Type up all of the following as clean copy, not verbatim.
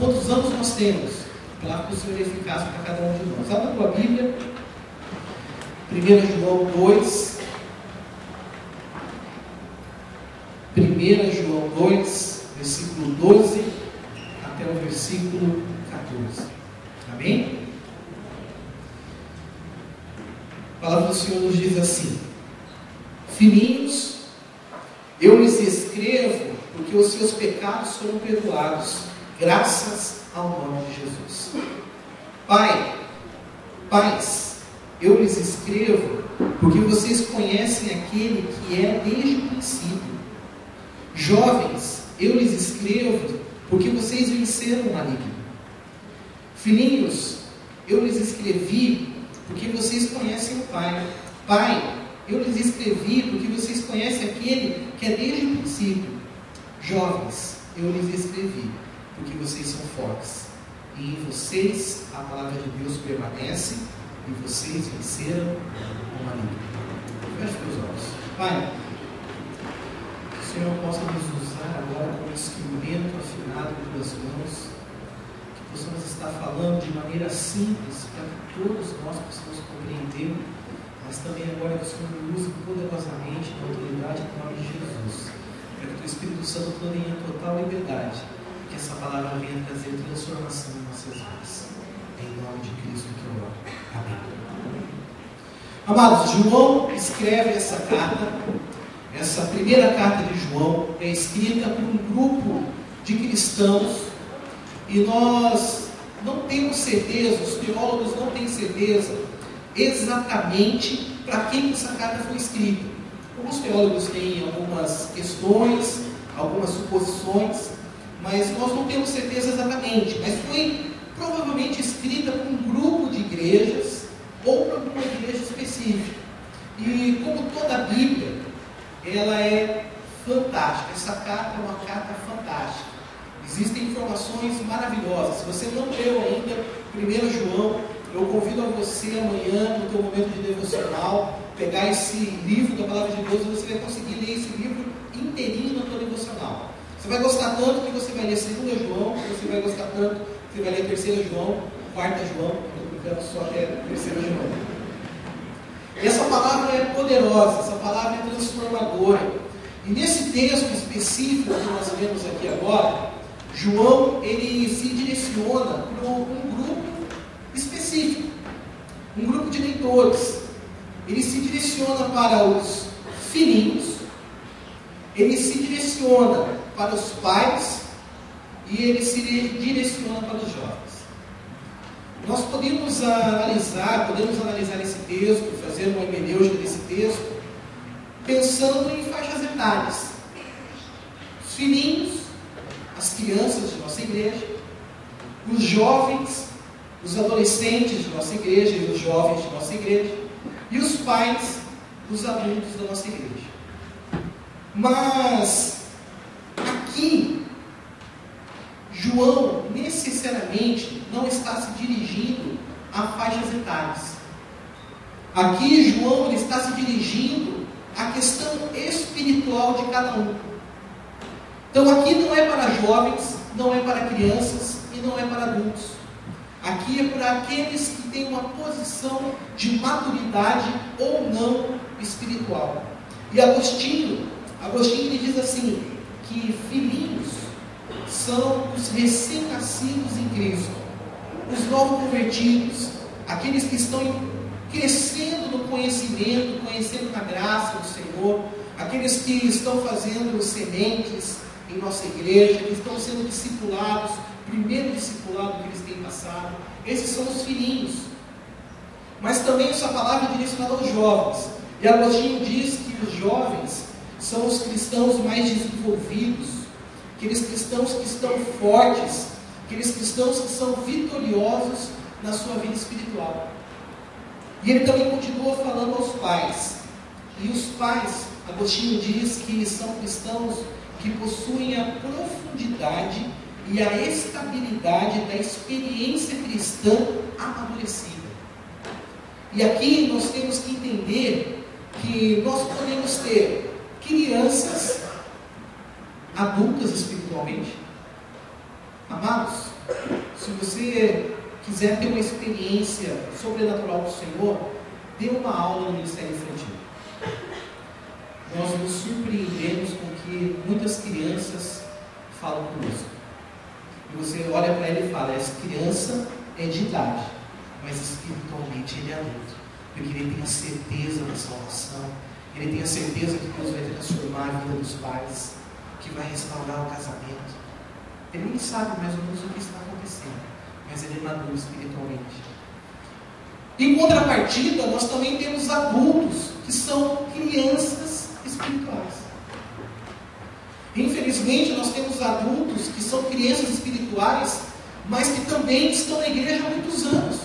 Quantos anos nós temos, a palavra do Senhor é eficaz para cada um de nós. Abre a tua Bíblia, 1 João 2, 1 João 2, versículo 12 até o versículo 14. Amém? A palavra do Senhor nos diz assim: Filhinhos, eu lhes escrevo porque os seus pecados foram perdoados, graças ao nome de Jesus. Pais, eu lhes escrevo porque vocês conhecem aquele que é desde o princípio. Jovens, eu lhes escrevo porque vocês venceram o maligno. Filhinhos, eu lhes escrevi porque vocês conhecem o Pai. Pai, eu lhes escrevi porque vocês conhecem aquele que é desde o princípio. Jovens, eu lhes escrevi porque vocês são fortes, e em vocês a palavra de Deus permanece, e vocês venceram o maligno. Feche os olhos. Pai, que o Senhor possa nos usar agora como instrumento afinado em tuas mãos, que possamos estar falando de maneira simples para que todos nós possamos compreender, mas também agora que o Senhor nos use poderosamente na autoridade em nome de Jesus, para que o teu Espírito Santo tenha total liberdade, que essa palavra venha trazer transformação em nossas vidas. Em nome de Cristo que eu oro. Amém. Amados, João escreve essa carta, essa primeira carta de João é escrita por um grupo de cristãos e nós não temos certeza, os teólogos não têm certeza exatamente para quem essa carta foi escrita. Alguns teólogos têm algumas questões, algumas suposições, mas nós não temos certeza exatamente, mas foi provavelmente escrita por um grupo de igrejas ou para alguma igreja específica. E como toda a Bíblia, ela é fantástica. Essa carta é uma carta fantástica. Existem informações maravilhosas. Se você não leu ainda 1 João, eu convido a você amanhã, no teu momento de devocional, pegar esse livro da Palavra de Deus e você vai conseguir ler esse livro inteirinho na tua devocional. Você vai gostar tanto que você vai ler 2 João, você vai gostar tanto que você vai ler 3 João, 4 João, só até 3 João. Essa palavra é poderosa, essa palavra é transformadora. E nesse texto específico que nós lemos aqui agora, João ele se direciona para um grupo específico, um grupo de leitores. Ele se direciona para os filhinhos, ele se direciona para os pais e ele se direciona para os jovens. Nós podemos analisar esse texto, fazer uma hermenêutica desse texto, pensando em faixas etárias. Os filhinhos, as crianças de nossa igreja, os jovens, os adolescentes de nossa igreja e os jovens de nossa igreja, e os pais, os adultos da nossa igreja. Mas, aqui, João necessariamente não está se dirigindo a faixas etárias. Aqui João ele está se dirigindo à questão espiritual de cada um. Então aqui não é para jovens, não é para crianças e não é para adultos. Aqui é para aqueles que têm uma posição de maturidade ou não espiritual. E Agostinho ele diz assim, que filhinhos são os recém-nascidos em Cristo, os novo-convertidos, aqueles que estão crescendo no conhecimento, conhecendo na graça do Senhor, aqueles que estão fazendo sementes em nossa igreja, que estão sendo discipulados, primeiro discipulado que eles têm passado, esses são os filhinhos. Mas também essa palavra é direcionada aos jovens, e Agostinho diz que os jovens são os cristãos mais desenvolvidos, aqueles cristãos que estão fortes, aqueles cristãos que são vitoriosos na sua vida espiritual. E ele também continua falando aos pais. E os pais, Agostinho diz que são cristãos que possuem a profundidade e a estabilidade da experiência cristã amadurecida. E aqui nós temos que entender que nós podemos ter crianças adultas espiritualmente. Amados, se você quiser ter uma experiência sobrenatural do Senhor, dê uma aula no Ministério Infantil. Nós nos surpreendemos com que muitas crianças falam conosco. E você olha para ele e fala, essa criança é de idade, mas espiritualmente ele é adulto. Porque ele tem a certeza da salvação, ele tem a certeza que Deus vai transformar a vida dos pais, que vai restaurar o casamento. Ele nem sabe mais ou menos o que está acontecendo, mas ele é maduro espiritualmente. Em contrapartida, nós também temos adultos que são crianças espirituais. Infelizmente, nós temos adultos que são crianças espirituais, mas que também estão na igreja há muitos anos.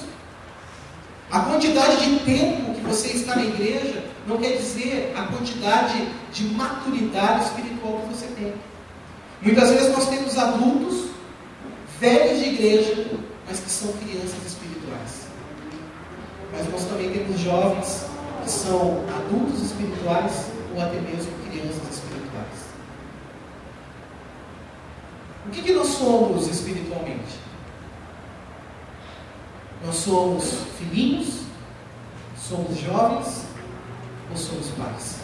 A quantidade de tempo que você está na igreja não quer dizer a quantidade de maturidade espiritual que você tem. Muitas vezes nós temos adultos, velhos de igreja, mas que são crianças espirituais. Mas nós também temos jovens que são adultos espirituais, ou até mesmo crianças espirituais. O que nós somos espiritualmente? Nós somos filhinhos? Somos jovens? Ou somos pais?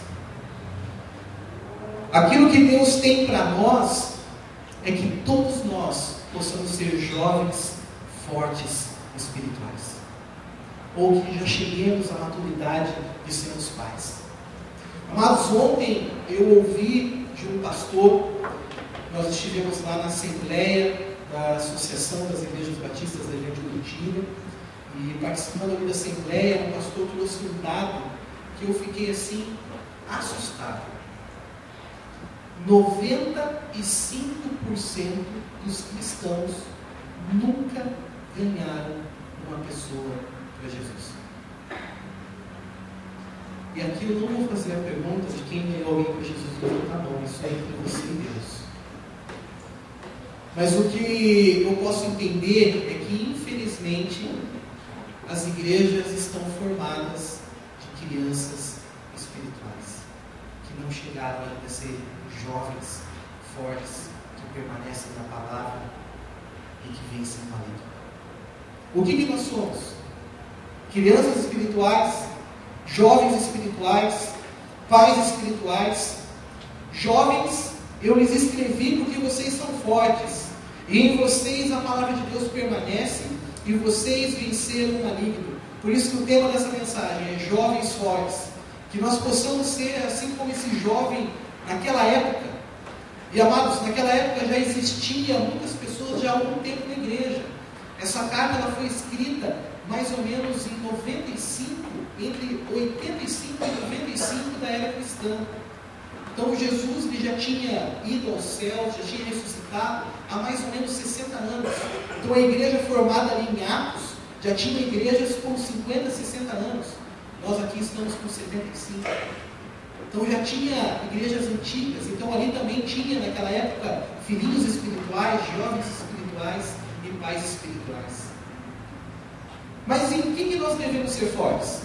Aquilo que Deus tem para nós é que todos nós possamos ser jovens, fortes, espirituais. Ou que já cheguemos à maturidade de sermos pais. Amados, ontem eu ouvi de um pastor, nós estivemos lá na Assembleia da Associação das Igrejas Batistas da Ilha de Curitiba, e participando ali da Assembleia, o pastor trouxe um dado que eu fiquei assim, assustado. 95% dos cristãos nunca ganharam uma pessoa para Jesus. E aqui eu não vou fazer a pergunta de quem ganhou alguém para Jesus. Tá bom, isso é entre você e Deus. Mas o que eu posso entender é que, infelizmente, as igrejas estão formadas de crianças espirituais, que não chegaram ainda a ser jovens, fortes, que permanecem na palavra e que vencem o maligno. O que nós somos? Crianças espirituais, jovens espirituais, pais espirituais. Jovens, eu lhes escrevi porque vocês são fortes, e em vocês a palavra de Deus permanece, e vocês venceram o maligno. Por isso que o tema dessa mensagem é jovens fortes. Que nós possamos ser assim como esse jovem naquela época. E amados, naquela época já existia muitas pessoas já há algum tempo na igreja. Essa carta ela foi escrita mais ou menos em 95, entre 85 e 95 da era cristã. Então Jesus ele já tinha ido aos céus, já tinha ressuscitado há mais ou menos 60 anos. Então a igreja formada ali em Atos já tinha igrejas com 50, 60 anos. Nós aqui estamos com 75. Então já tinha igrejas antigas. Então ali também tinha naquela época filhinhos espirituais, jovens espirituais e pais espirituais. Mas em que nós devemos ser fortes?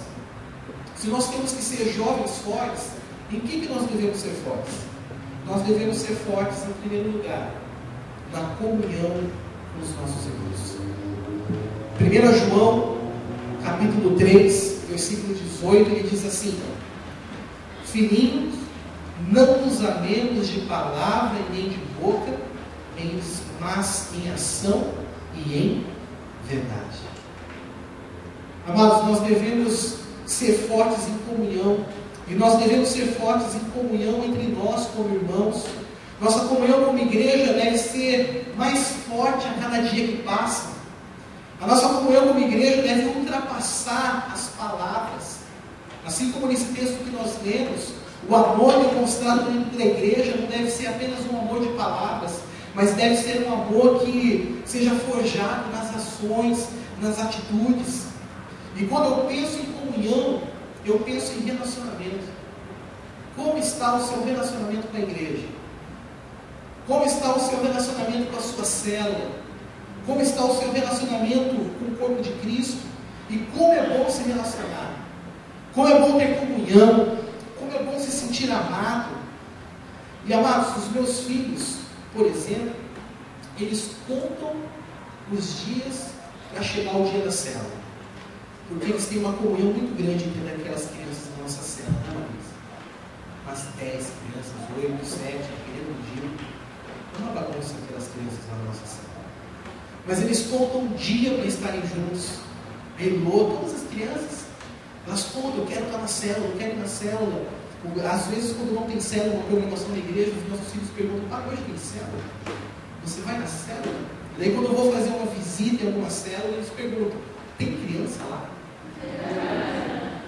Se nós temos que ser jovens fortes, em que nós devemos ser fortes? Nós devemos ser fortes, em primeiro lugar, na comunhão com os nossos irmãos. 1 João, capítulo 3, versículo 18, ele diz assim: filhinhos, não nos amemos de palavra e nem de boca, mas em ação e em verdade. Amados, nós devemos ser fortes em comunhão. E nós devemos ser fortes em comunhão entre nós como irmãos. Nossa comunhão como igreja deve ser mais forte a cada dia que passa. A nossa comunhão como igreja deve ultrapassar as palavras. Assim como nesse texto que nós lemos, o amor demonstrado dentro da igreja não deve ser apenas um amor de palavras, mas deve ser um amor que seja forjado nas ações, nas atitudes. E quando eu penso em comunhão, eu penso em relacionamento. Como está o seu relacionamento com a igreja? Como está o seu relacionamento com a sua célula? Como está o seu relacionamento com o corpo de Cristo? E como é bom se relacionar? Como é bom ter comunhão? Como é bom se sentir amado? E amados, os meus filhos, por exemplo, eles contam os dias para chegar o dia da célula. Porque eles têm uma comunhão muito grande entre aquelas crianças da nossa célula. Umas 10 crianças, 8, 7, dependendo do dia. É uma bagunça aquelas crianças da nossa célula. Mas eles contam um dia para estarem juntos. Elô, todas as crianças, elas contam: eu quero estar na célula, eu quero ir na célula. Às vezes, quando não tem célula, uma programação da igreja, os nossos filhos perguntam: hoje tem célula? Você vai na célula? E daí, quando eu vou fazer uma visita em alguma célula, eles perguntam: tem criança lá?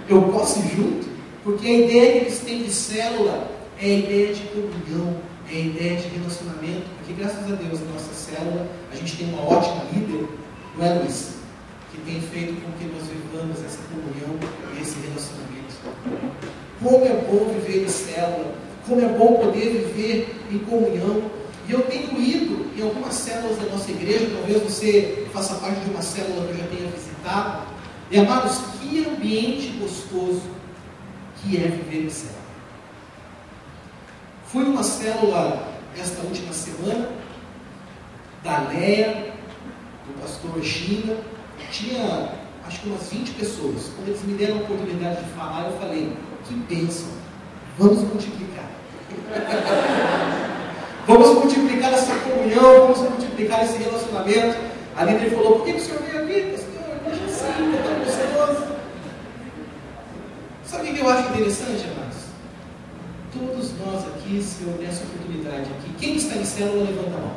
Eu posso ir junto? Porque a ideia que eles têm de célula é a ideia de comunhão, é a ideia de relacionamento. Porque graças a Deus, na nossa célula, a gente tem uma ótima líder, não é, Luiz? Que tem feito com que nós vivamos essa comunhão e esse relacionamento. Como é bom viver em célula, como é bom poder viver em comunhão. E eu tenho ido em algumas células da nossa igreja, talvez você faça parte de uma célula que eu já tenha visitado. E amados, que ambiente gostoso que é viver em célula. Fui numa célula esta última semana, da Leia, do pastor China, tinha acho que umas 20 pessoas. Quando eles me deram a oportunidade de falar, eu falei, que bênção, vamos multiplicar. Vamos multiplicar essa comunhão, vamos multiplicar esse relacionamento. A líder falou, por que o senhor veio aqui, pastor? Hoje assim, é tão gostoso. Sabe o que eu acho interessante, amados? Todos nós aqui, se eu der essa oportunidade aqui, quem está em célula, levanta a mão.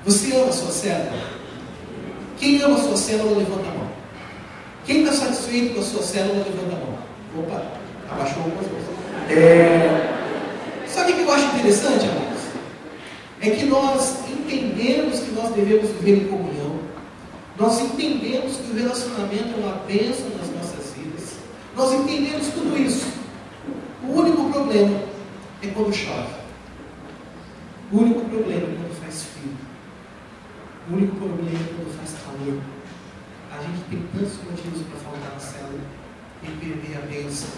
Você ama a sua célula? Quem ama a sua célula, levanta a mão. Quem está satisfeito com a sua célula, levanta a mão. Opa, abaixou algumas coisas. Sabe o que eu acho interessante, amados? É que nós entendemos que nós devemos viver em comunhão. Nós entendemos que o relacionamento é uma bênção nas nossas vidas. Nós entendemos tudo isso. O único problema é quando chove. O único problema é quando faz frio. O único problema é quando faz calor. A gente tem tantos motivos para faltar na célula e perder a bênção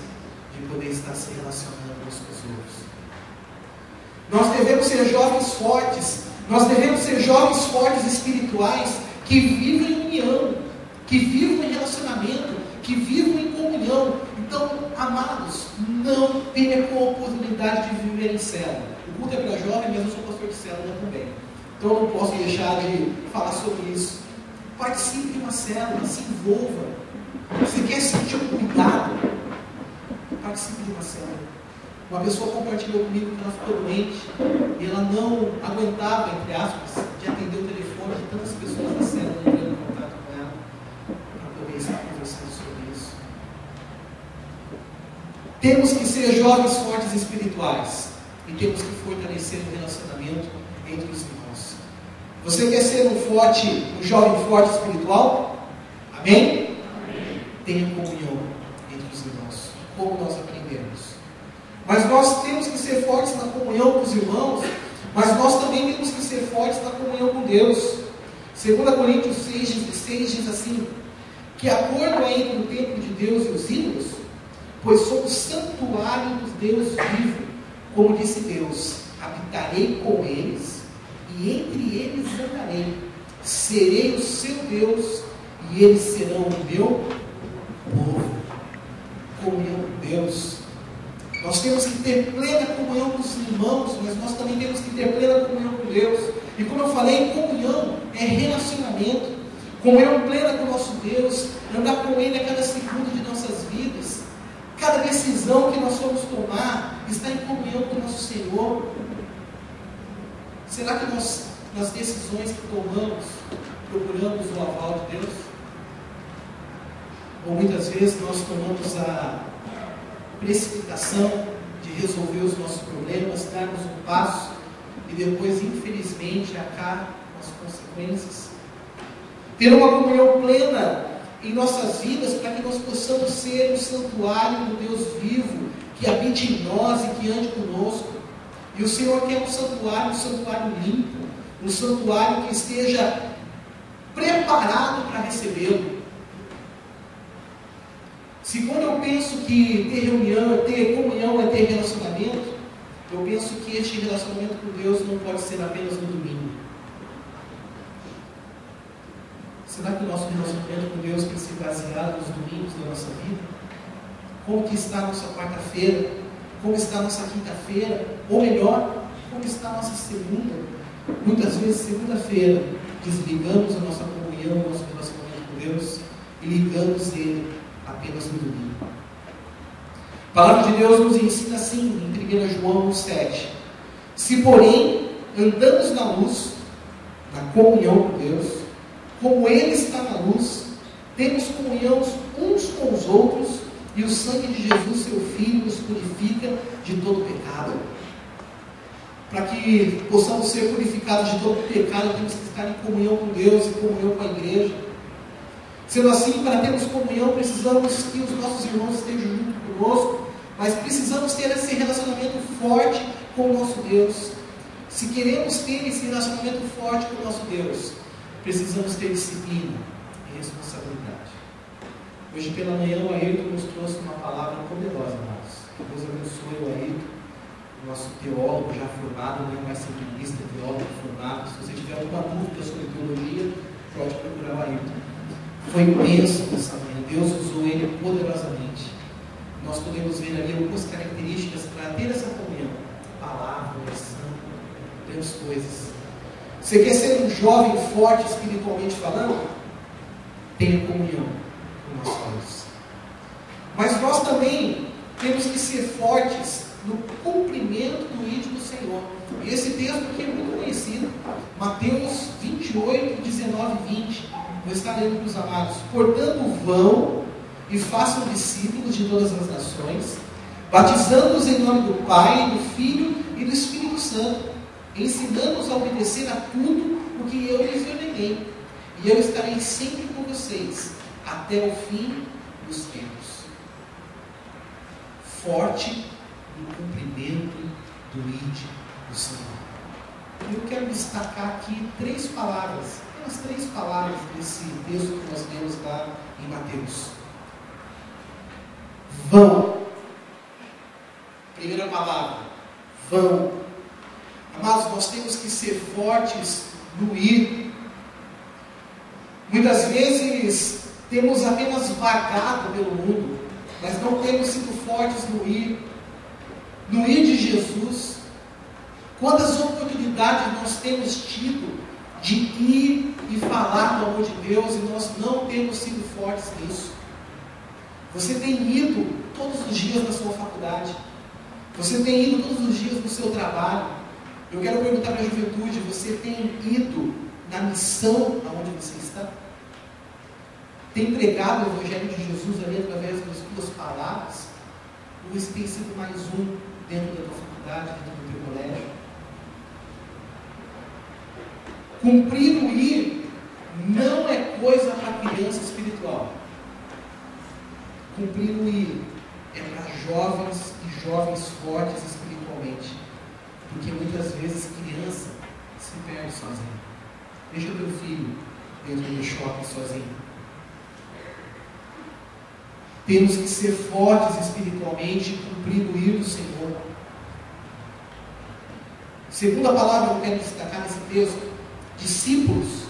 de poder estar se relacionando uns com os outros. Nós devemos ser jovens fortes. Nós devemos ser jovens fortes espirituais que vivam em união, que vivam em relacionamento, que vivam em comunhão. Então, amados, não percam a oportunidade de viver em célula. O culto é para jovem, mas eu sou pastor de célula também. Então eu não posso deixar de falar sobre isso. Participe de uma célula, se envolva. Se quer sentir um cuidado, participe de uma célula. Uma pessoa compartilhou comigo que ela ficou doente e ela não aguentava, entre aspas, de atender o telefone de tantas pessoas da célula entrando em contato com ela para poder estar conversando sobre isso. Temos que ser jovens fortes espirituais e temos que fortalecer o relacionamento entre os irmãos. Você quer ser um jovem forte espiritual? Amém? Amém. Tenha comunhão entre os irmãos, como nós aprendemos. Mas nós temos que ser fortes na comunhão com os irmãos, mas nós também temos que ser fortes na comunhão com Deus. 2 Coríntios 6,16 diz assim, que acordo é entre o templo de Deus e os ídolos, pois somos santuário do Deus vivo, como disse Deus, habitarei com eles, e entre eles andarei, serei o seu Deus, e eles serão o meu povo. Comunhão com Deus. Nós temos que ter plena comunhão com os irmãos, mas nós também temos que ter plena comunhão com Deus. E como eu falei, comunhão é relacionamento. Comunhão plena com o nosso Deus, andar com Ele a cada segundo de nossas vidas. Cada decisão que nós vamos tomar está em comunhão com o nosso Senhor. Será que nós, nas decisões que tomamos, procuramos o aval de Deus? Ou muitas vezes nós tomamos a precipitação de resolver os nossos problemas, darmos um passo e depois, infelizmente, acaba com as consequências. Ter uma comunhão plena em nossas vidas para que nós possamos ser um santuário do Deus vivo, que habite em nós e que ande conosco. E o Senhor quer um santuário limpo, um santuário que esteja preparado para recebê-lo. Se quando eu penso que ter comunhão é ter relacionamento, eu penso que este relacionamento com Deus não pode ser apenas no domingo. Será que o nosso relacionamento com Deus tem se baseado nos domingos da nossa vida? Como que está a nossa quarta-feira? Como está a nossa quinta-feira? Ou melhor, como está a nossa segunda? Muitas vezes, segunda-feira, desligamos a nossa comunhão, o nosso relacionamento com Deus e ligamos Ele apenas no domingo. A palavra de Deus nos ensina assim, em 1 João 1,7. Se, porém, andamos na luz, na comunhão com Deus, como Ele está na luz, temos comunhão uns com os outros, e o sangue de Jesus, seu Filho, nos purifica de todo pecado. Para que possamos ser purificados de todo pecado, temos que estar em comunhão com Deus e comunhão com a igreja. Sendo assim, para termos comunhão, precisamos que os nossos irmãos estejam junto conosco, mas precisamos ter esse relacionamento forte com o nosso Deus. Se queremos ter esse relacionamento forte com o nosso Deus, precisamos ter disciplina e responsabilidade. Hoje pela manhã o Ayrton nos trouxe uma palavra poderosa, amados. Que Deus abençoe o Ayrton. teólogo já formado, não é mais simplista, teólogo formado. Se você tiver alguma dúvida sobre teologia, pode procurar o Ayrton. Foi bênção nessa manhã, Deus usou ele poderosamente. Nós podemos ver ali algumas características para ter essa comunhão: palavra, oração, grandes coisas. Você quer ser um jovem forte espiritualmente falando? Tenha comunhão com o nosso Deus. Mas nós também temos que ser fortes no cumprimento do ídolo do Senhor. E esse texto aqui é muito conhecido. Mateus 28, 19 e 20. Vou estar lendo para os amados. Portanto, vão e façam discípulos de todas as nações, batizando-os em nome do Pai, do Filho e do Espírito Santo, ensinando-os a obedecer a tudo o que eu lhes ordenei. E eu estarei sempre com vocês, até o fim dos tempos. Forte no cumprimento do ídolo do Senhor. Eu quero destacar aqui apenas três palavras desse texto que nós lemos lá em Mateus. Vão. Primeira palavra, vão. Amados, nós temos que ser fortes no ir. Muitas vezes temos apenas vagado pelo mundo, mas não temos sido fortes no ir de Jesus. Quantas oportunidades nós temos tido de ir e falar do amor de Deus e nós não temos sido fortes nisso. Você tem ido todos os dias na sua faculdade, você tem ido todos os dias no seu trabalho. Eu quero perguntar para a juventude: você tem ido na missão aonde você está? Tem pregado o Evangelho de Jesus ali através das tuas palavras? Ou você tem sido mais um dentro da tua faculdade, dentro do teu colégio? Cumprir o ir não é coisa para criança espiritual. Cumprir o ir é para jovens e jovens fortes espiritualmente. Porque muitas vezes criança se perde sozinho. Deixa o teu filho dentro do shopping sozinho. Temos que ser fortes espiritualmente e cumprir o ir do Senhor. Segunda palavra que eu quero destacar nesse texto: discípulos.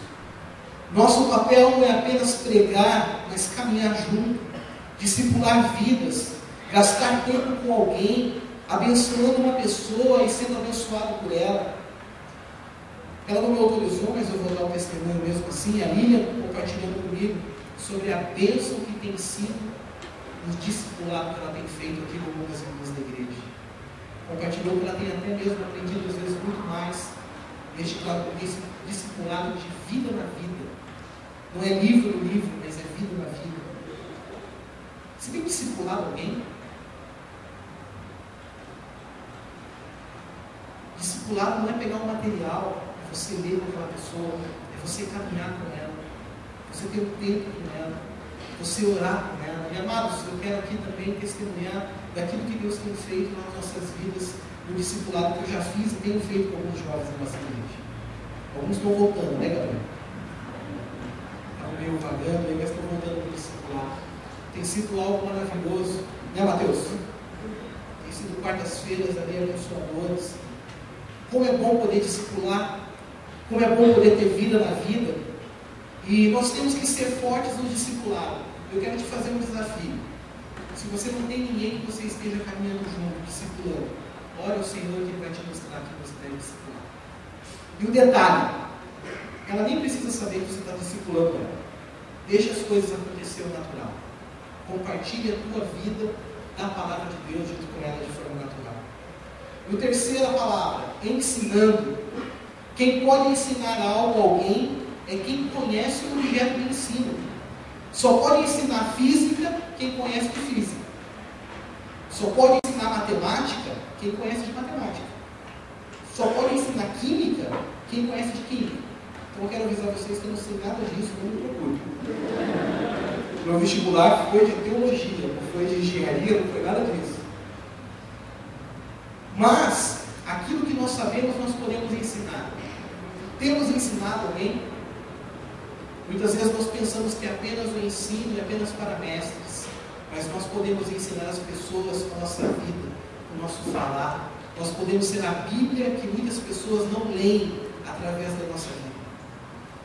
Nosso papel não é apenas pregar, mas caminhar junto, discipular vidas, gastar tempo com alguém, abençoando uma pessoa e sendo abençoado por ela. Ela não me autorizou, mas eu vou dar um testemunho mesmo assim. A Lilian compartilhando comigo sobre a bênção que tem sido no discipulado que ela tem feito aqui no mundo das irmãs da igreja. Compartilhou que ela tem até mesmo aprendido às vezes muito mais nesse discipulado de vida na vida. Não é livro no livro, mas é vida na vida. Você tem discipulado alguém? Discipulado não é pegar um material, é você ler com aquela pessoa, é você caminhar com ela, você ter um tempo com ela, você orar com ela. E amados, eu quero aqui também testemunhar daquilo que Deus tem feito nas nossas vidas, no discipulado que eu já fiz e tenho feito com alguns jovens da nossa igreja. Alguns estão voltando, né, Gabriel? Estão meio vagando aí, mas estão voltando para o discipulado. Tem sido algo maravilhoso, né, Mateus? Tem sido quartas-feiras ali abençoadoras. Como é bom poder discipular, como é bom poder ter vida na vida. E nós temos que ser fortes no discipulado. Eu quero te fazer um desafio. Se você não tem ninguém que você esteja caminhando junto, discipulando, ore ao Senhor que Ele vai te mostrar que você deve discipular. E um detalhe: ela nem precisa saber que você está discipulando ela. Deixa as coisas acontecer ao natural. Compartilhe a tua vida da palavra de Deus junto com ela de forma natural. E a terceira palavra, ensinando. Quem pode ensinar algo a alguém é quem conhece o objeto de ensino. Só pode ensinar física quem conhece de física. Só pode ensinar matemática quem conhece de matemática. Só pode ensinar química quem conhece de química. Então eu quero avisar vocês que eu não sei nada disso, não me procure. O meu vestibular foi de teologia, não foi de engenharia, não foi nada disso. Mas aquilo que nós sabemos, nós podemos ensinar. Temos ensinado alguém? Muitas vezes nós pensamos que apenas o ensino é apenas para mestres, mas nós podemos ensinar as pessoas com a nossa vida, com o nosso falar, Nós podemos ser a Bíblia que muitas pessoas não leem através da nossa vida.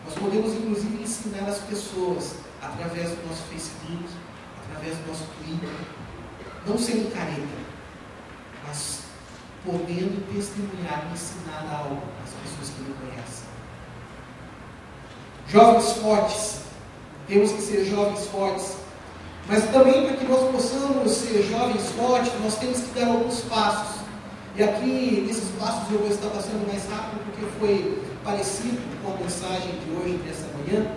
Nós podemos, inclusive, ensinar as pessoas através do nosso Facebook, através do nosso Twitter, não sendo careta, mas podendo testemunhar e ensinar algo às pessoas que me conhecem. Jovens fortes, temos que ser jovens fortes, mas também para que nós possamos ser jovens fortes, nós temos que dar alguns passos. E aqui, nesses passos, eu vou estar passando mais rápido, porque foi parecido com a mensagem de hoje, dessa manhã.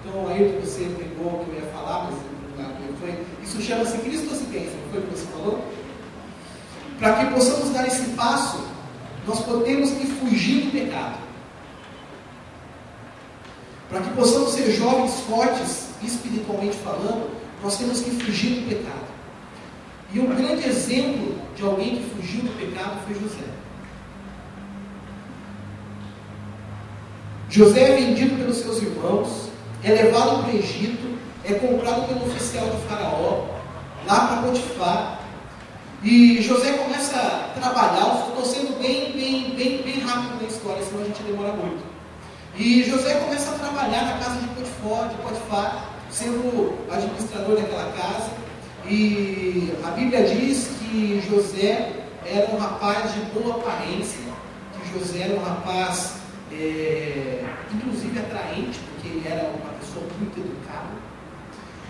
Então, aí você pegou o que eu ia falar, mas não foi. Isso chama-se cristocitência, não foi o que você falou? Para que possamos dar esse passo, nós temos que fugir do pecado. Para que possamos ser jovens fortes, espiritualmente falando, nós temos que fugir do pecado. E um grande exemplo de alguém que fugiu do pecado foi José. José é vendido pelos seus irmãos, é levado para o Egito, é comprado pelo oficial de Faraó, lá para Potifar. E José começa a trabalhar. Estou sendo bem rápido na história, senão a gente demora muito. E José começa a trabalhar na casa de Potifar, sendo administrador daquela casa. E a Bíblia diz que José era um rapaz de boa aparência, que José era um rapaz, inclusive atraente, porque ele era uma pessoa muito educada.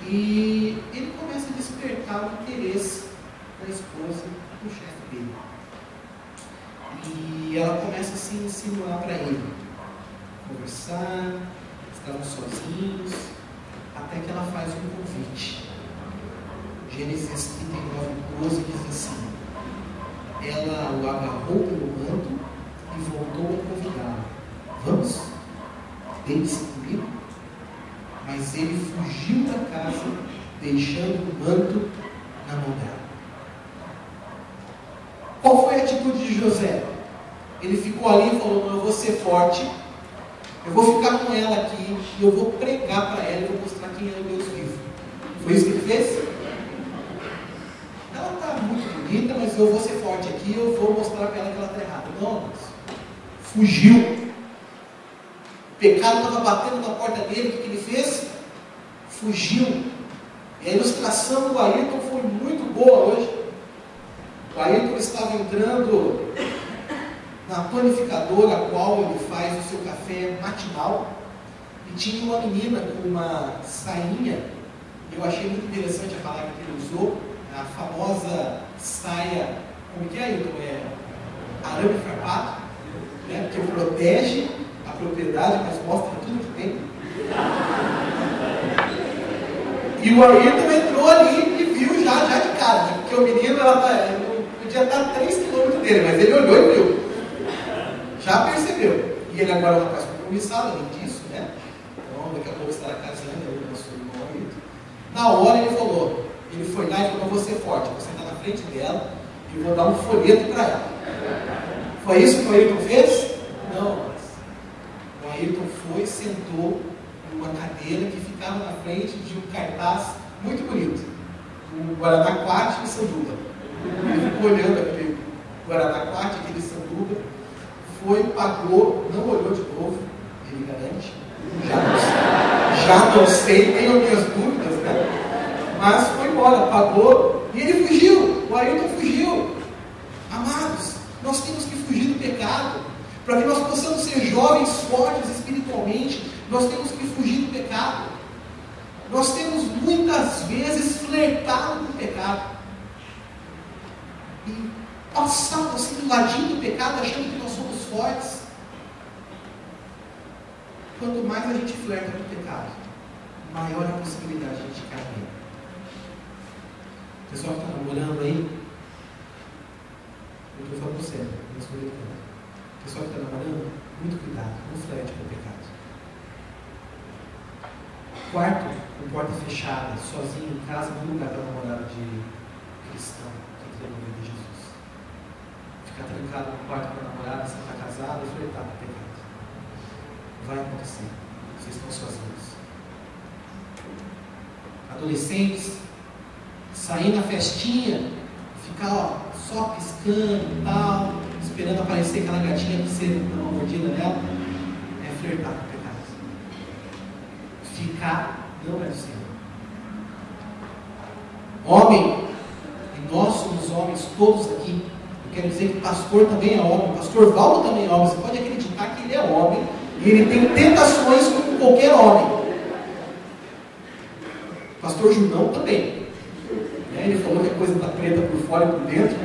E ele começa a despertar o interesse da esposa do chefe dele. E ela começa a se insinuar para ele, conversar, estavam sozinhos, até que ela faz um convite. Gênesis 39:12 diz assim: ela o agarrou pelo manto e voltou a convidá-lo. Vamos? Deite-se comigo? Mas ele fugiu da casa, deixando o manto na mão dela. Qual foi a atitude de José? Ele ficou ali e falou: eu vou ser forte, eu vou ficar com ela aqui, e eu vou pregar para ela, e vou mostrar quem é o Deus vivo. Foi isso que ele fez? Ela está muito bonita, mas eu vou ser forte aqui, eu vou mostrar para ela que ela está errada. Não, mas fugiu. O pecado estava batendo na porta dele, o que ele fez? Fugiu. E a ilustração do Ayrton foi muito boa hoje. O Ayrton estava entrando na panificadora, a qual ele faz o seu café matinal, e tinha uma menina com uma sainha. Eu achei muito interessante a palavra que ele usou, a famosa saia, como que é, Ayrton? Arame farpado, né? Que protege a propriedade, mas mostra tudo que tem. E o Ayrton entrou ali e viu já de cara, né? Porque o menino ele podia estar a 3 km dele, mas ele olhou e viu. Já percebeu. E ele agora é um rapaz compromissado, além disso, né? Então daqui a pouco estará casando, eu com o seu irmão Ayrton. Na hora ele falou, ele foi lá e falou: vou ser forte, vou sentar na frente dela e vou dar um folheto para ela. Foi isso que o Ayrton fez? Não, mas o Ayrton foi e sentou numa cadeira que ficava na frente de um cartaz muito bonito, o Guaranaquate e Sanduba. Ele ficou olhando aquele Guaranaquate, aquele Sanduba, foi, pagou, não olhou de novo, ele garante. Já não sei, tenho minhas dúvidas, né? Mas foi embora, pagou e ele fugiu. O Ayrton fugiu. Amados, nós temos que fugir do pecado. Para que nós possamos ser jovens fortes espiritualmente, nós temos que fugir do pecado. Nós temos muitas vezes flertado com o pecado e passado assim do ladinho do pecado, achando que nós somos fortes. Quanto mais a gente flerta com o pecado, maior a possibilidade de a gente cair nele. O pessoal que está namorando aí, eu estou falando sério, o pessoal que está namorando, muito cuidado, não flerte com o pecado. Quarto, com porta fechada, sozinho em casa, não lugar para namorado de cristão que entregou a vida de Jesus. Ficar trancado no quarto com a namorada, você está casado, e flertar com o pecado. Vai acontecer. Vocês estão sozinhos. Adolescentes, sair na festinha, ficar só piscando e tal. esperando aparecer aquela gatinha para você dar uma mordida nela, é flertar com o pecado. Ficar não é do Senhor. Homem, e nós somos homens, todos aqui. Eu quero dizer que o pastor também é homem, o pastor Valdo também é homem. Você pode acreditar que ele é homem e ele tem tentações como qualquer homem. O pastor Junão também. Ele falou que a coisa está preta por fora e por dentro.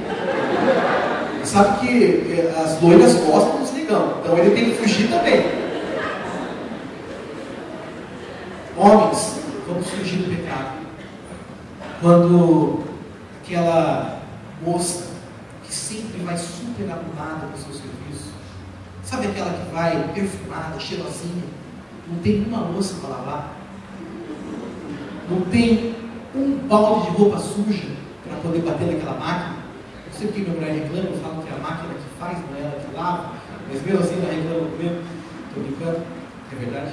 Ele sabe que as loiras gostam dos negão, então ele tem que fugir também. Homens, vamos fugir do pecado. Quando aquela moça que sempre vai super arrumada para o seu serviço, sabe aquela que vai perfumada, cheirosinha, não tem uma louça para lavar, não tem um balde de roupa suja para poder bater naquela máquina. Não sei porque minha mulher reclama, eu falo que é a máquina que faz, não é ela que lava, mas mesmo assim ela reclama comigo. Estou brincando, é verdade.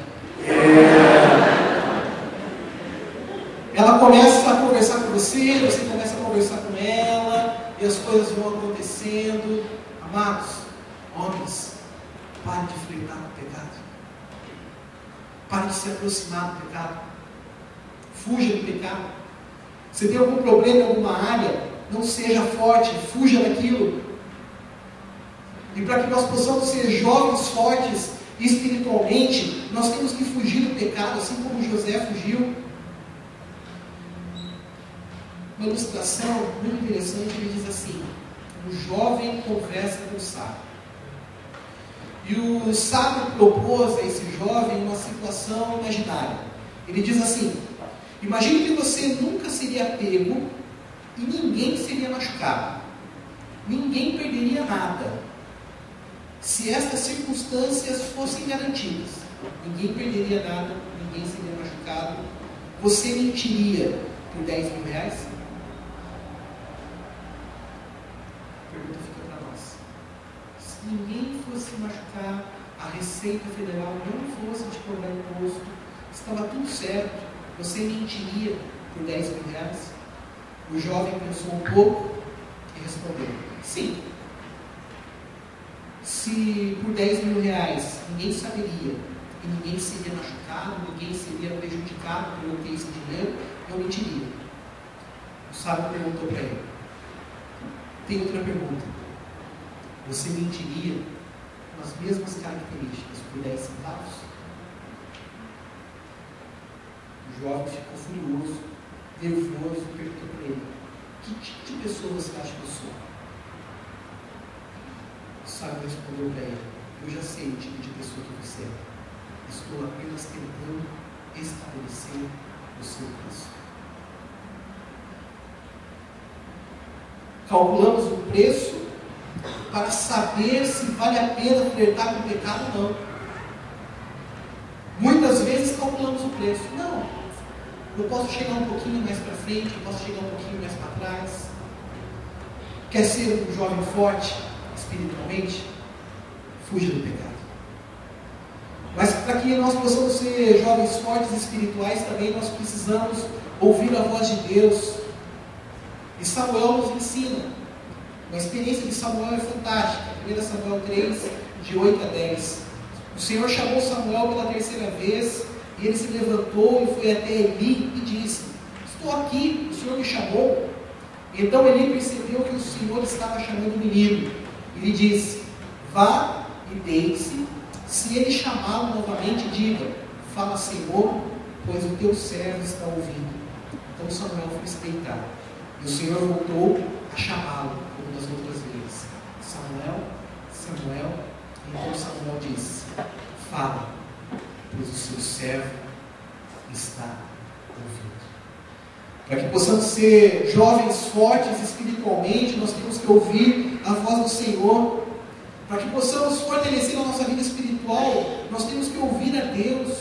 Ela começa a conversar com você, você começa a conversar com ela, e as coisas vão acontecendo. Amados, homens, pare de flertar com o pecado. Pare de se aproximar do pecado. Fuja do pecado. Se tem algum problema em alguma área, não seja forte, fuja daquilo. E para que nós possamos ser jovens fortes espiritualmente, nós temos que fugir do pecado, assim como José fugiu. Uma ilustração muito interessante, ele diz assim: um jovem conversa com o sábio. E o sábio propôs a esse jovem uma situação imaginária. Ele diz assim: imagine que você nunca seria pego e ninguém seria machucado. Ninguém perderia nada se estas circunstâncias fossem garantidas. Ninguém perderia nada, ninguém seria machucado. Você mentiria por 10 mil reais? A pergunta fica para nós. Se ninguém fosse machucar, a Receita Federal não fosse te cobrar imposto, estava tudo certo, você mentiria por 10 mil reais? O jovem pensou um pouco e respondeu: sim. Se por 10 mil reais ninguém saberia e ninguém seria machucado, ninguém seria prejudicado por eu ter esse dinheiro, eu mentiria. O sábio perguntou para ele: tem outra pergunta. Você mentiria com as mesmas características por 10 centavos? O jovem ficou furioso, nervoso e perguntou para ele: que tipo de pessoa você acha que eu sou? O sábio respondeu para ele: eu já sei o tipo de pessoa que você é. Estou apenas tentando estabelecer o seu preço. Calculamos o preço para saber se vale a pena flertar com o pecado ou não. Muitas vezes calculamos o preço. Não, eu posso chegar um pouquinho mais para frente, eu posso chegar um pouquinho mais para trás. Quer ser um jovem forte espiritualmente? Fuja do pecado. Mas para que nós possamos ser jovens fortes espirituais, também nós precisamos ouvir a voz de Deus. E Samuel nos ensina. A experiência de Samuel é fantástica. 1 Samuel 3, de 8 a 10. O Senhor chamou Samuel pela terceira vez, e ele se levantou e foi até Eli e disse: estou aqui, o Senhor me chamou. Então Eli percebeu que o Senhor estava chamando o menino. E lhe disse: vá e deite-se. Se ele chamá-lo novamente, diga: fala, Senhor, pois o teu servo está ouvindo. Então Samuel foi se deitar. E o Senhor voltou a chamá-lo, como das outras vezes: Samuel, Samuel. E então Samuel disse: fala, pois o seu servo está ouvindo. Para que possamos ser jovens fortes espiritualmente, nós temos que ouvir a voz do Senhor. Para que possamos fortalecer a nossa vida espiritual, nós temos que ouvir a Deus.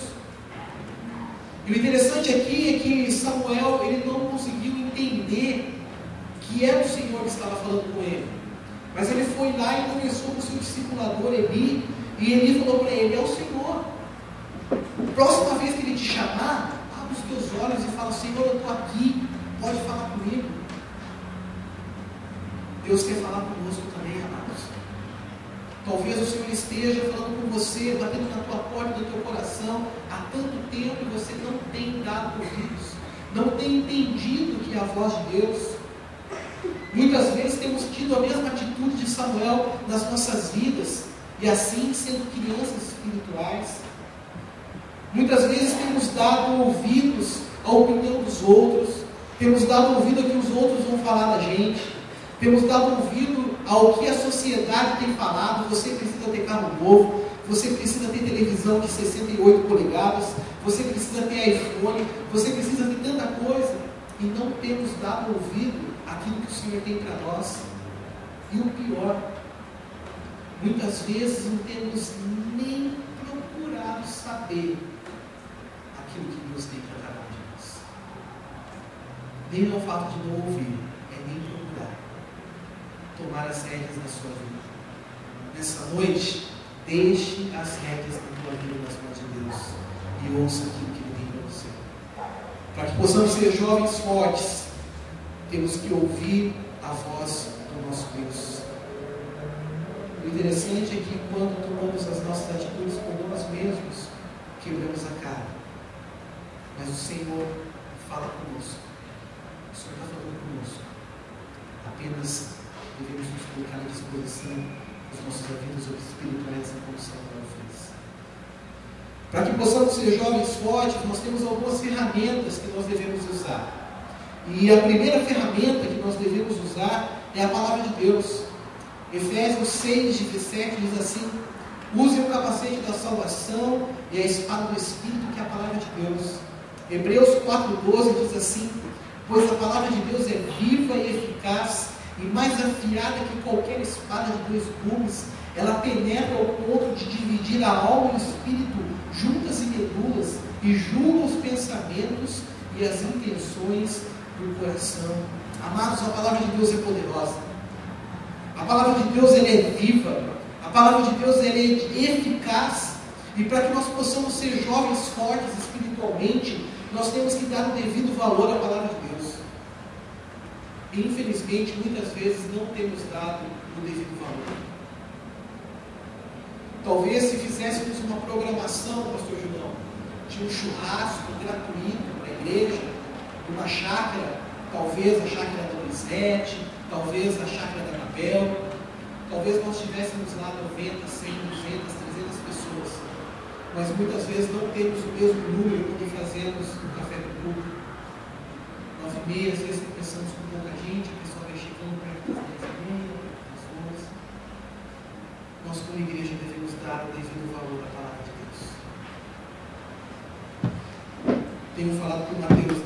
E o interessante aqui é que Samuel, ele não conseguiu entender que era o Senhor que estava falando com ele. Mas ele foi lá e conversou com o seu discipulador Eli, e Eli falou para ele: é o Senhor. Próxima vez que ele te chamar, abre os teus olhos e fala: Senhor, eu estou aqui, pode falar comigo. Deus quer falar conosco também, amados. Talvez o Senhor esteja falando com você, batendo na tua porta do teu coração há tanto tempo e você não tem dado ouvidos, não tem entendido que é a voz de Deus. Muitas vezes temos tido a mesma atitude de Samuel nas nossas vidas, e assim sendo crianças espirituais. Muitas vezes temos dado ouvidos à opinião dos outros, temos dado ouvido ao que os outros vão falar da gente, temos dado ouvido ao que a sociedade tem falado. Você precisa ter carro novo, você precisa ter televisão de 68 polegadas, você precisa ter iPhone, você precisa ter tanta coisa, e não temos dado ouvido àquilo que o Senhor tem para nós. E o pior, muitas vezes não temos nem procurado saber aquilo que Deus tem para cada um de nós. Nem ao fato de não ouvir, é nem procurar tomar as rédeas da sua vida. Nessa noite, deixe as rédeas da tua vida nas mãos de Deus e ouça aquilo que Ele tem para você. Para que possamos ser jovens fortes, temos que ouvir a voz do nosso Deus. O interessante é que quando tomamos as nossas atitudes por nós mesmos, quebramos a cara. Mas o Senhor fala conosco. O Senhor está falando conosco. Apenas devemos nos colocar à disposição dos nossos ouvidos espirituais em condição de ofensa. Para que possamos ser jovens fortes, nós temos algumas ferramentas que nós devemos usar. E a primeira ferramenta que nós devemos usar é a palavra de Deus. Efésios 6:17 diz assim: use o capacete da salvação e a espada do Espírito, que é a palavra de Deus. Hebreus 4:12 diz assim: pois a palavra de Deus é viva e eficaz, e mais afiada que qualquer espada de dois gumes. Ela penetra ao ponto de dividir a alma e o espírito, juntas e medulas, e julga os pensamentos e as intenções do coração. Amados, a palavra de Deus é poderosa. A palavra de Deus, ela é viva. A palavra de Deus, ela é eficaz. E para que nós possamos ser jovens fortes espiritualmente, nós temos que dar o devido valor à palavra de Deus. E infelizmente, muitas vezes não temos dado o devido valor. Talvez se fizéssemos uma programação, pastor Julião, de um churrasco gratuito para a igreja, uma chácara, talvez a chácara da Lisete, talvez a chácara da Anabel, talvez nós tivéssemos lá 90, 100, 200, 300 pessoas, mas muitas vezes não temos o mesmo número quando fazemos o café do grupo. 9h30, às vezes começamos com pouca gente, o pessoal vai chegando perto das 10h30, das 11h. Nós, como igreja, devemos dar o devido valor à palavra de Deus. Tenho falado com o Mateus,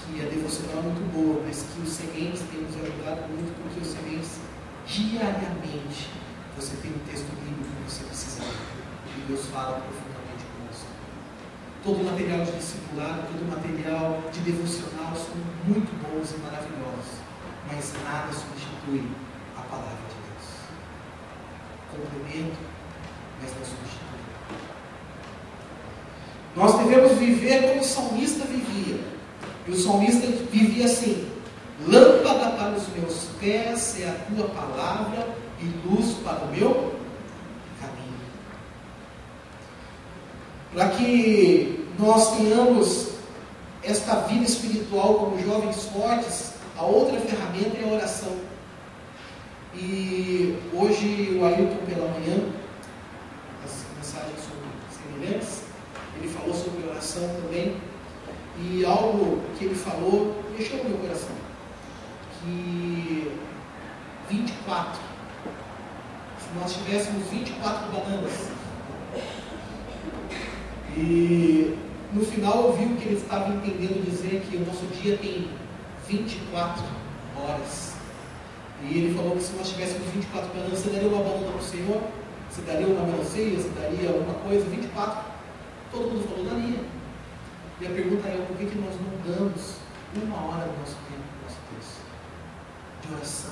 que a devocional é muito boa, mas que os sementes têm nos ajudado muito, porque os sementes, diariamente, você tem um texto bíblico que você precisa ler, e Deus fala profundamente conosco. Todo o material de discipulado, todo o material de devocional são muito bons e maravilhosos, mas nada substitui a palavra de Deus. Complemento, mas não substitui. Nós devemos viver como o salmista vivia. E o salmista vivia assim: lâmpada para os meus pés é a tua palavra e luz para o meu caminho. Para que nós tenhamos esta vida espiritual como jovens fortes, a outra ferramenta é a oração. E hoje o Ailton, pela manhã, as mensagens sobre semelhantes, ele falou sobre oração também. E algo que ele falou mexeu no meu coração, que 24, se nós tivéssemos 24 bananas, e no final eu vi o que ele estava entendendo dizer, que o nosso dia tem 24 horas, e ele falou que se nós tivéssemos 24 bananas, você daria uma banana para o Senhor? Você daria uma melancia? Você daria alguma coisa? 24? Todo mundo falou, daria. E a pergunta é: por que nós não damos uma hora do nosso tempo, do nosso texto de oração?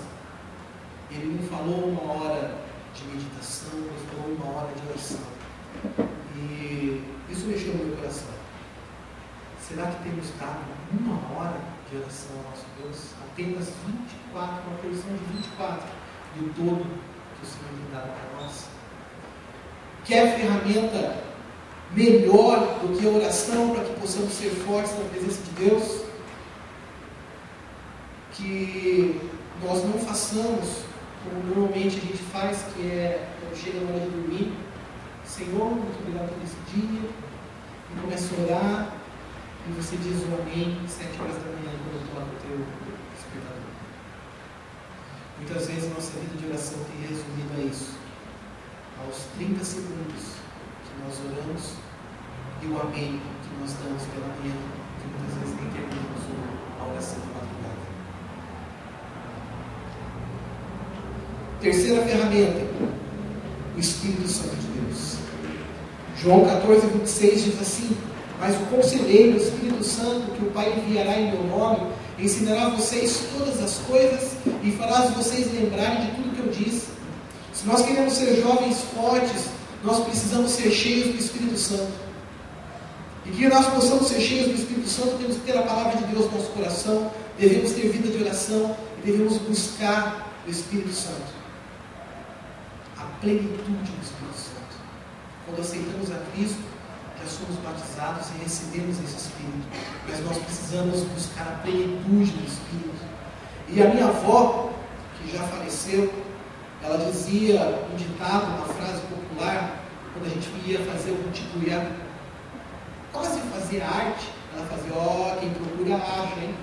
Ele não falou uma hora de meditação, ele falou uma hora de oração. E isso mexeu no meu coração. Será que temos dado uma hora de oração ao nosso Deus? Apenas 24, uma porção de 24 do todo que o Senhor tem dado para nós? Quer ferramenta melhor do que a oração para que possamos ser fortes na presença de Deus? Que nós não façamos como normalmente a gente faz, que é quando chega na hora de dormir: Senhor, muito obrigado por esse dia, e começa a orar, e você diz o amém 7 horas da manhã quando toca o teu despertador. Muitas vezes a nossa vida de oração tem resumido a isso, aos 30 segundos que nós oramos e o amém que nós damos pela manhã, que muitas vezes nem terminamos a oração de madrugada. Terceira ferramenta, o Espírito Santo de Deus. João 14, 26 diz assim: mas o conselheiro, o Espírito Santo, que o Pai enviará em meu nome, ensinará a vocês todas as coisas e fará vocês lembrarem de tudo que eu disse. Se nós queremos ser jovens fortes, nós precisamos ser cheios do Espírito Santo. E que nós possamos ser cheios do Espírito Santo, temos que ter a palavra de Deus no nosso coração, devemos ter vida de oração e devemos buscar o Espírito Santo. A plenitude do Espírito Santo. Quando aceitamos a Cristo, já somos batizados e recebemos esse Espírito, mas nós precisamos buscar a plenitude do Espírito. E a minha avó, que já faleceu, ela dizia um ditado, uma frase popular, quando a gente ia fazer um tipo, ia quase fazer arte, ela fazia: ó, quem procura acha, hein?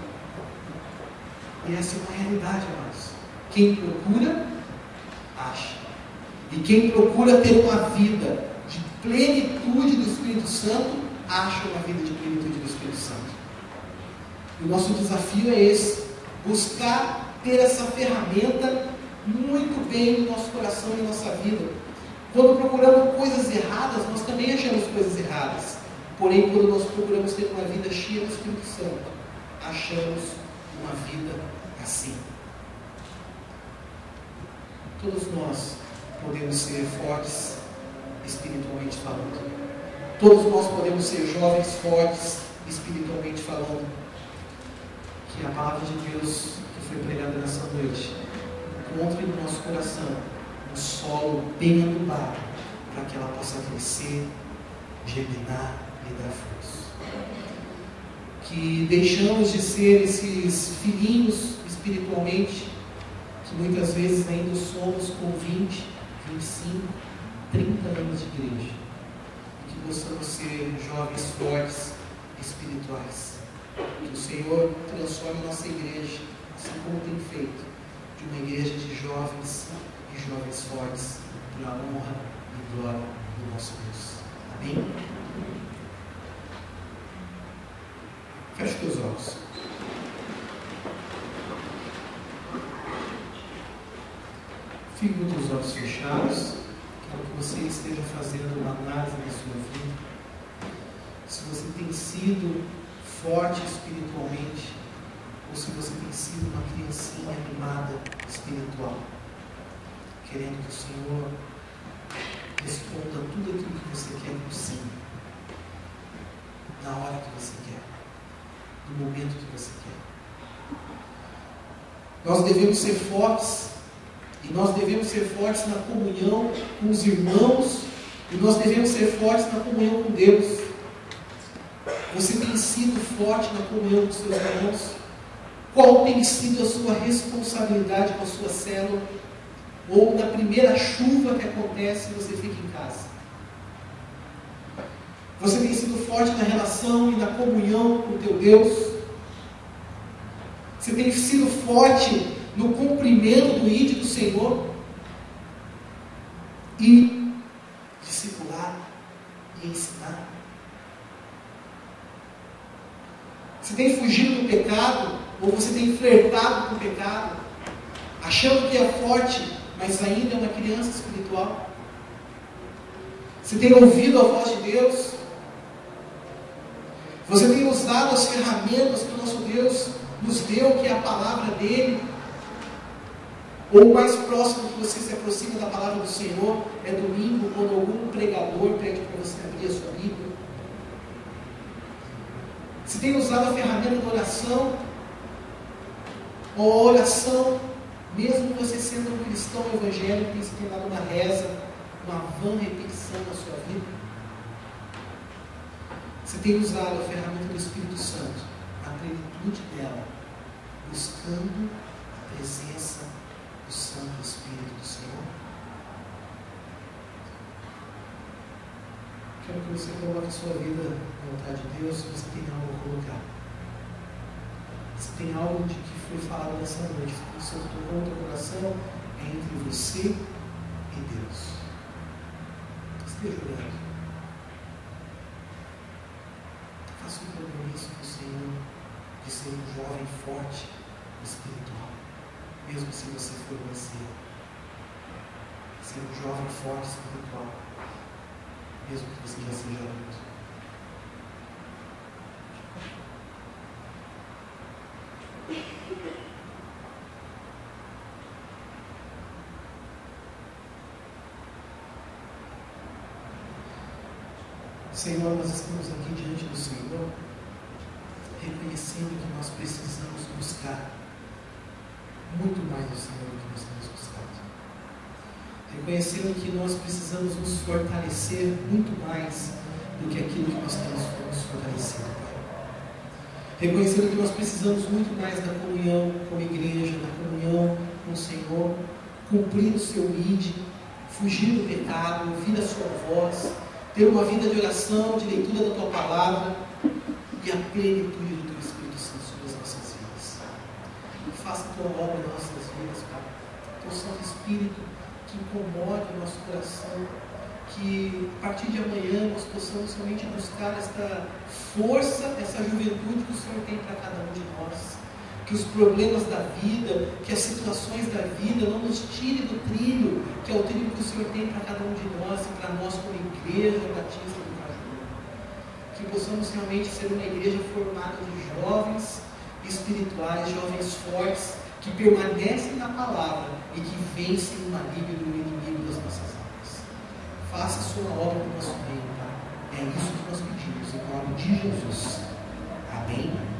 E essa é uma realidade, amados. Quem procura, acha. E quem procura ter uma vida de plenitude do Espírito Santo, acha uma vida de plenitude do Espírito Santo. E o nosso desafio é esse: buscar ter essa ferramenta muito bem no nosso coração e na nossa vida. Quando procuramos coisas erradas, nós também achamos coisas erradas. Porém, quando nós procuramos ter uma vida cheia do Espírito Santo, achamos uma vida assim. Todos nós podemos ser fortes espiritualmente falando. Todos nós podemos ser jovens fortes espiritualmente falando. Que a palavra de Deus que foi pregada nessa noite encontre no nosso coração um solo bem adubado, para que ela possa crescer, germinar e dar frutos. Que deixamos de ser esses filhinhos espiritualmente, que muitas vezes ainda somos com 20, 25, 30 anos de igreja. E que possamos ser jovens fortes espirituais. Que o Senhor transforme nossa igreja, assim como tem feito, de uma igreja de jovens e jovens fortes, para a honra e glória do nosso Deus. Amém? Feche os teus olhos. Fique com os teus olhos fechados. Quero que você esteja fazendo uma análise da sua vida. Se você tem sido forte espiritualmente, ou se você tem sido uma criancinha animada espiritual, querendo que o Senhor responda tudo aquilo que você quer por sim, na hora que você quer, no momento que você quer. Nós devemos ser fortes, e nós devemos ser fortes na comunhão com os irmãos, e nós devemos ser fortes na comunhão com Deus. Você tem sido forte na comunhão com seus irmãos? Qual tem sido a sua responsabilidade com a sua célula? Ou na primeira chuva que acontece, você fica em casa? Você tem sido forte na relação e na comunhão com o teu Deus? Você tem sido forte no cumprimento do ID do Senhor? E discipular e ensinar? Você tem fugido do pecado? Ou você tem flertado com o pecado, achando que é forte, mas ainda é uma criança espiritual? Você tem ouvido a voz de Deus? Você tem usado as ferramentas que o nosso Deus nos deu, que é a palavra dele? Ou o mais próximo que você se aproxima da palavra do Senhor é domingo, quando algum pregador pede para você abrir a sua Bíblia? Você tem usado a ferramenta da oração? Ou a oração Mesmo você sendo um cristão evangélico, tem se tornado uma reza, uma vã repetição na sua vida. Você tem usado a ferramenta do Espírito Santo, a plenitude dela, buscando a presença do Santo Espírito do Senhor? Quero que você coloque a sua vida na vontade de Deus, se você tem algo a colocar. Se tem algo de que foi falado nessa noite, que você tocou no teu coração, é entre você e Deus. Esteja orando. Faça um compromisso com o Senhor de ser um jovem forte espiritual, mesmo se você for um ancião. Ser um jovem forte espiritual, mesmo que você já seja adulto. Senhor, nós estamos aqui diante do Senhor, reconhecendo que nós precisamos buscar muito mais do Senhor do que nós temos buscado. Reconhecendo que nós precisamos nos fortalecer muito mais do que aquilo que nós temos nos fortalecido, Pai. Reconhecendo que nós precisamos muito mais da comunhão com a igreja, da comunhão com o Senhor, cumprir o seu ID, fugir do pecado, ouvir a sua voz, ter uma vida de oração, de leitura da tua palavra e a plenitude do teu Espírito Santo sobre as nossas vidas. Faça a tua obra em nossas vidas, Pai. Teu Santo Espírito que incomode o nosso coração, que a partir de amanhã nós possamos realmente buscar esta força, essa juventude que o Senhor tem para cada um de nós. Que os problemas da vida, que as situações da vida não nos tirem do trilho, que é o trilho que o Senhor tem para cada um de nós e para nós como igreja batista do Caju. Que possamos realmente ser uma igreja formada de jovens espirituais, jovens fortes, que permanecem na palavra e que vencem o maligno do inimigo das nossas almas. Faça a sua obra no nosso meio, Pai. É isso que nós pedimos, em nome de Jesus. Amém.